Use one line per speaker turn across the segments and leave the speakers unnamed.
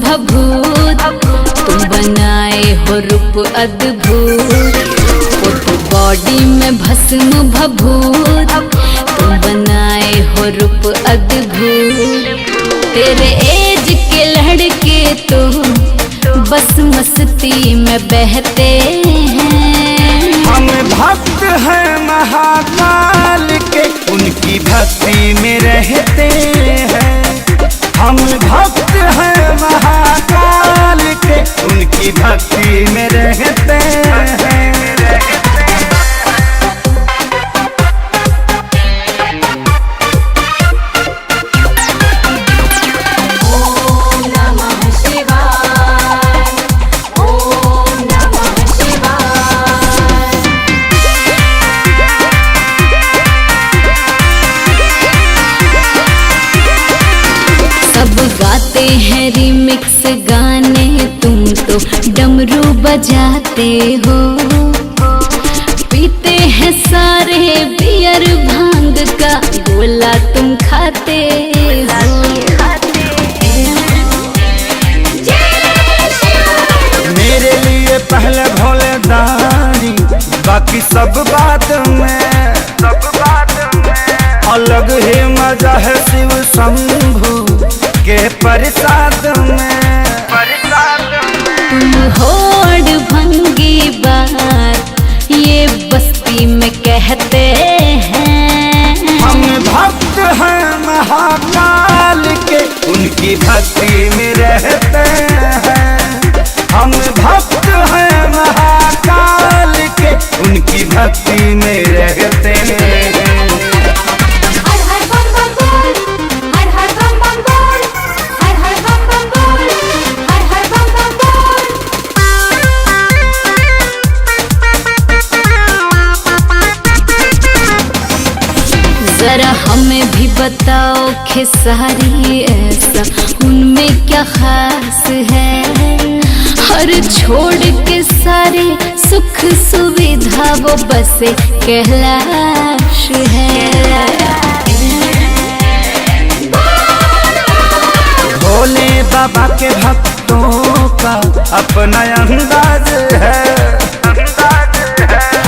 भभूत, तुम बनाए हो रूप अद्भुत। वो तो बॉडी में भस्म भभूत, तुम बनाए हो रूप अद्भुत। तेरे एज के लड़के तो बस मस्ती में बहते हैं।
हम भक्त हैं महाकाल के, उनकी भक्ति में रहते हैं। हम भक्त हैं महाकाल के, उनकी भक्ति में रहते हैं।
गाते हैं रिमिक्स गाने, तुम तो डमरू बजाते हो। पीते हैं सारे बियर भांग का गोला तुम खाते हो।
मेरे लिए पहले भोले दानी, बाकी सब बात में। अलग ही मजा है शिव शंभू के प्रसाद में।
तुम होड़ भंगी बात ये बस्ती में कहते हैं।
हम भक्त हैं महाकाल के, उनकी भक्ति में रहते हैं। हम भक्त हैं महाकाल के, उनकी भक्ति में रहते हैं।
जरा हमें भी बताओ खेसारी, ऐसा उनमें क्या खास है? हर छोड़ के सारे सुख सुविधा वो बसे कैलाश है।
भोले बाबा के भक्तों का अपना अंदाज है।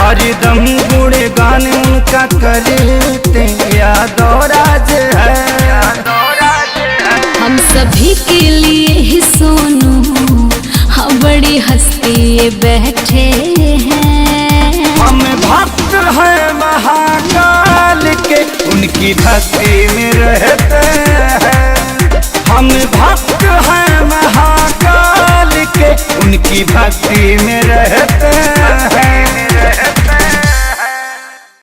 हरिदम गुणगान उनका करते यादवराज है।
हम सभी के लिए ही सोनू, हाँ बड़ी हस्ती ये बैठे हैं।
हम भक्त हैं महाकाल के, उनकी भक्ति में रहते हैं। हम भक्त हैं महाकाल के, उनकी भक्ति में रहते हैं।